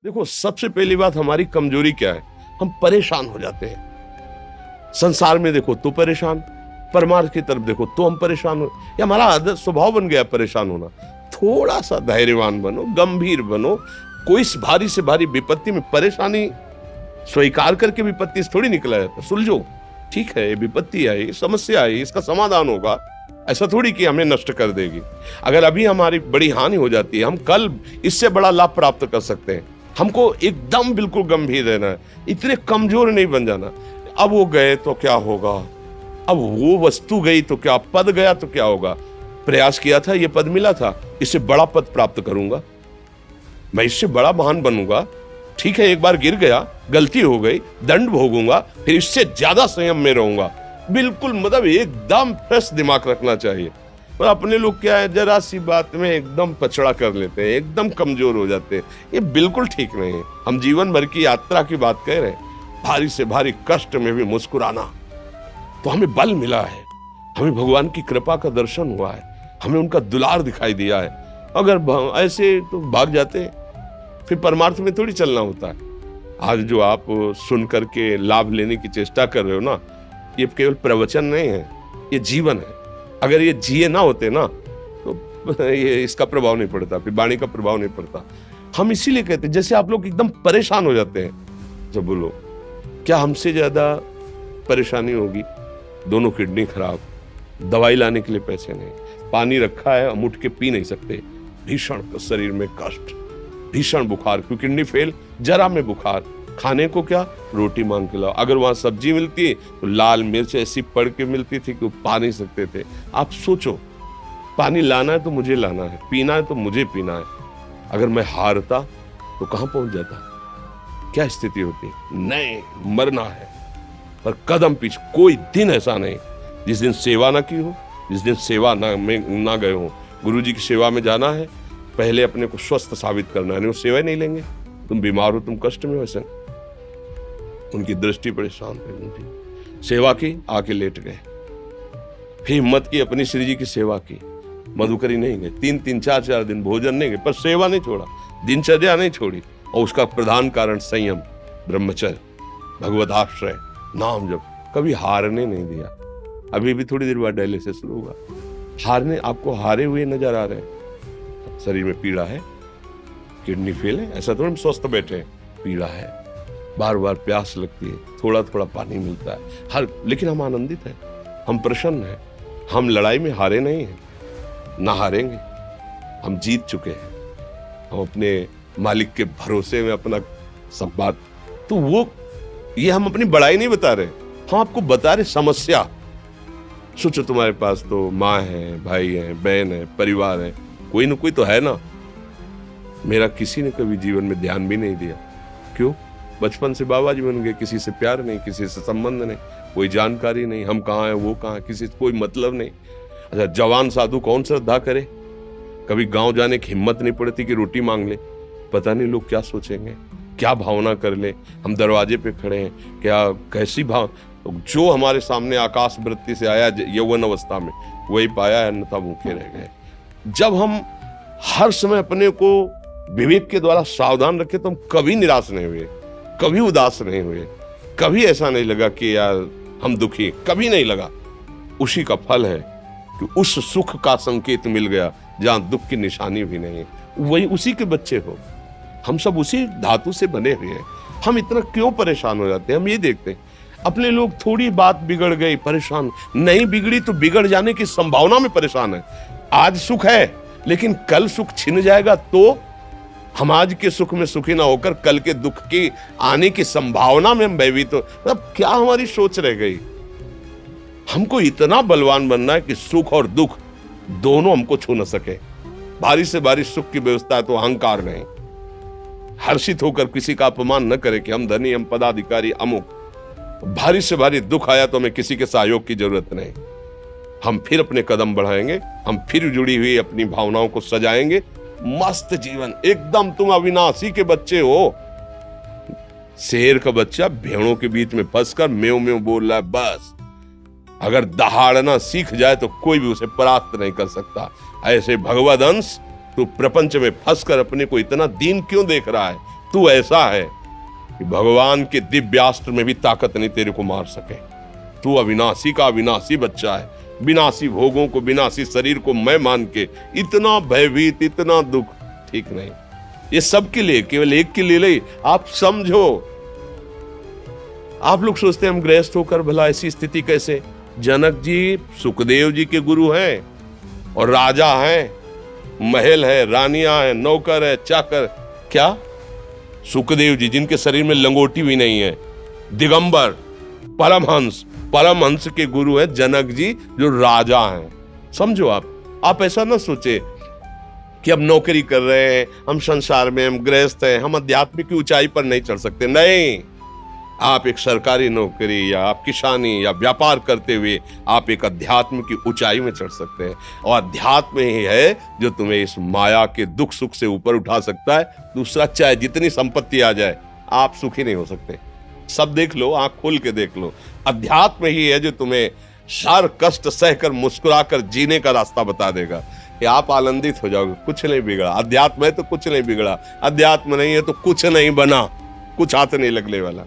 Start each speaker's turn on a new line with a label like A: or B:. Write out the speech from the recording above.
A: देखो, सबसे पहली बात हमारी कमजोरी क्या है? हम परेशान हो जाते हैं। संसार में देखो तो परेशान, परमार्थ की तरफ देखो तो हम परेशान हो। ये हमारा आदत स्वभाव बन गया परेशान होना। थोड़ा सा धैर्यवान बनो, गंभीर बनो। कोई भारी से भारी विपत्ति में परेशानी स्वीकार करके विपत्ति से थोड़ी निकला जाता। सुलझो, ठीक है, ये विपत्ति आई, समस्या आई, इसका समाधान होगा। ऐसा थोड़ी कि हमें नष्ट कर देगी। अगर अभी हमारी बड़ी हानि हो जाती है, हम कल इससे बड़ा लाभ प्राप्त कर सकते हैं। हमको एकदम बिल्कुल गंभीर रहना है, इतने कमजोर नहीं बन जाना। अब वो गए तो क्या होगा, अब वो वस्तु गई तो क्या, पद गया तो क्या होगा। प्रयास किया था, ये पद मिला था, इससे बड़ा पद प्राप्त करूंगा, मैं इससे बड़ा महान बनूंगा। ठीक है, एक बार गिर गया, गलती हो गई, दंड भोगूंगा, फिर इससे ज्यादा संयम में रहूंगा। बिल्कुल मतलब एकदम फ्रेश दिमाग रखना चाहिए। और अपने लोग क्या है, जरा सी बात में एकदम पछड़ा कर लेते हैं, एकदम कमजोर हो जाते हैं। ये बिल्कुल ठीक नहीं है। हम जीवन भर की यात्रा की बात कह रहे हैं, भारी से भारी कष्ट में भी मुस्कुराना, तो हमें बल मिला है, हमें भगवान की कृपा का दर्शन हुआ है, हमें उनका दुलार दिखाई दिया है। अगर ऐसे तो भाग जाते हैं, फिर परमार्थ में थोड़ी चलना होता है। आज जो आप सुन करके लाभ लेने की चेष्टा कर रहे हो ना, ये केवल प्रवचन नहीं है, ये जीवन है। अगर ये जिए ना होते ना तो ये इसका प्रभाव नहीं पड़ता, फिर वाणी का प्रभाव नहीं पड़ता। हम इसीलिए कहते हैं, जैसे आप लोग एकदम परेशान हो जाते हैं जब बोलो, क्या हमसे ज्यादा परेशानी होगी? दोनों किडनी खराब, दवाई लाने के लिए पैसे नहीं, पानी रखा है हम उठ के पी नहीं सकते, भीषण शरीर में कष्ट, भीषण बुखार, क्योंकि किडनी फेल, जरा में बुखार, खाने को क्या, रोटी मांग के लाओ। अगर वहां सब्जी मिलती है तो लाल मिर्च ऐसी पड़ के मिलती थी कि वो पा नहीं सकते थे। आप सोचो, पानी लाना है तो मुझे लाना है, पीना है तो मुझे पीना है। अगर मैं हारता तो कहां पहुंच जाता, क्या स्थिति होती? नहीं, मरना है, पर कदम पीछे। कोई दिन ऐसा नहीं जिस दिन सेवा ना की हो, जिस दिन सेवा ना गए हो। गुरु जी की सेवा में जाना है, पहले अपने को स्वस्थ साबित करना है, नहीं वो सेवा नहीं लेंगे। तुम बीमार हो, तुम कष्ट में हो, ऐसे उनकी दृष्टि परेशान है। सेवा की, आके लेट गए। फिर हिम्मत की, अपनी श्री जी की सेवा की, मधुकरी नहीं गए, 3-3, 4-4 दिन भोजन नहीं गए, पर सेवा नहीं छोड़ा, दिनचर्या नहीं छोड़ी। और उसका प्रधान कारण संयम, ब्रह्मचर्य, भगवदाश्रय, नाम जप, कभी हारने नहीं दिया। अभी भी थोड़ी देर बाद डायलिसिस शुरू होगा। हारने, आपको हारे हुए नजर आ रहे हैं। शरीर में पीड़ा है, किडनी फेल है, ऐसा तो हम स्वस्थ बैठे हैं, पीड़ा है, बार बार प्यास लगती है, थोड़ा थोड़ा पानी मिलता है, लेकिन हम आनंदित हैं, हम प्रसन्न हैं। हम लड़ाई में हारे नहीं हैं, ना हारेंगे, हम जीत चुके हैं। हम अपने मालिक के भरोसे में अपना सब बात, तो वो ये हम अपनी बड़ाई नहीं बता रहे, हम आपको बता रहे समस्या। सोचो, तुम्हारे पास तो माँ है, भाई है, बहन है, परिवार है, कोई ना कोई तो है ना। मेरा किसी ने कभी जीवन में ध्यान भी नहीं दिया। क्यों? बचपन से बाबा जी बन गए, किसी से प्यार नहीं, किसी से संबंध नहीं, कोई जानकारी नहीं, हम कहाँ हैं, वो कहाँ, किसी से कोई मतलब नहीं। अच्छा, जवान साधु कौन श्रद्धा करे? कभी गांव जाने की हिम्मत नहीं पड़ती कि रोटी मांग ले, पता नहीं लोग क्या सोचेंगे, क्या भावना कर ले। हम दरवाजे पे खड़े हैं, क्या कैसी भाव, जो हमारे सामने आकाश वृत्ति से आया यौवन अवस्था में, वही पाया, अन्यथा भूखे रह गए। जब हम हर समय अपने को विवेक के द्वारा सावधान रखे तो हम कभी निराश नहीं हुए, कभी उदास नहीं हुए, कभी ऐसा नहीं लगा कि यार हम दुखी, कभी नहीं लगा। उसी का फल है कि उस सुख का संकेत मिल गया जहां दुख की निशानी भी नहीं है। वही उसी के बच्चे हो, हम सब उसी धातु से बने हुए हैं। हम इतना क्यों परेशान हो जाते हैं? हम ये देखते हैं, अपने लोग थोड़ी बात बिगड़ गई परेशान, नहीं बिगड़ी तो बिगड़ जाने की संभावना में परेशान है। आज सुख है, लेकिन कल सुख छिन जाएगा तो हम आज के सुख में सुखी ना होकर कल के दुख की आने की संभावना में हम भयभीत हो। मतलब क्या हमारी सोच रह गई? हमको इतना बलवान बनना है कि सुख और दुख दोनों हमको छू न सके। भारी से भारी सुख की व्यवस्था है तो अहंकार नहीं, हर्षित होकर किसी का अपमान न करे कि हम धनी, हम पदाधिकारी, अमुक। भारी से भारी दुख आया तो हमें किसी के सहयोग की जरूरत नहीं, हम फिर अपने कदम बढ़ाएंगे, हम फिर जुड़ी हुई अपनी भावनाओं को सजाएंगे। मस्त जीवन, एकदम तुम अविनाशी के बच्चे हो। शेर का बच्चा भेड़ों के बीच में फंसकर म्यों म्यों बोल रहा है, बस अगर दहाड़ना सीख जाए तो कोई भी उसे परास्त नहीं कर सकता। ऐसे भगवद अंश, तू प्रपंच में फंसकर अपने को इतना दीन क्यों देख रहा है? तू ऐसा है कि भगवान के दिव्यास्त्र में भी ताकत नहीं तेरे को मार सके। तू अविनाशी का अविनाशी बच्चा है, विनाशी भोगों को, विनाशी शरीर को मैं मान के इतना भयभीत, इतना दुख ठीक नहीं। ये सबके लिए, केवल एक के लिए नहीं। आप समझो, आप लोग सोचते हैं हम गृहस्थ होकर भला ऐसी स्थिति कैसे। जनक जी सुखदेव जी के गुरु हैं और राजा हैं, महल है, रानियां हैं, नौकर है, चाकर। क्या सुखदेव जी जिनके शरीर में लंगोटी भी नहीं है, दिगंबर, परमहंस, परमहंस के गुरु हैं जनक जी जो राजा हैं। समझो आप ऐसा ना सोचे कि हम नौकरी कर रहे हैं, हम संसार में, हम गृहस्थ हैं, हम अध्यात्म की ऊंचाई पर नहीं चढ़ सकते। नहीं, आप एक सरकारी नौकरी या आप किसानी या व्यापार करते हुए आप एक अध्यात्म की ऊंचाई में चढ़ सकते हैं। और अध्यात्म ही है जो तुम्हें इस माया के दुख सुख से ऊपर उठा सकता है। दूसरा, चाहे जितनी संपत्ति आ जाए, आप सुखी नहीं हो सकते। सब देख लो, आंख खोल के देख लो। अध्यात्म ही है जो तुम्हें हर कष्ट सहकर मुस्कुराकर जीने का रास्ता बता देगा कि आप आनंदित हो जाओगे। कुछ नहीं बिगड़ा। अध्यात्म है तो कुछ नहीं बिगड़ा, अध्यात्म नहीं है तो कुछ नहीं बना, कुछ हाथ नहीं लगने वाला।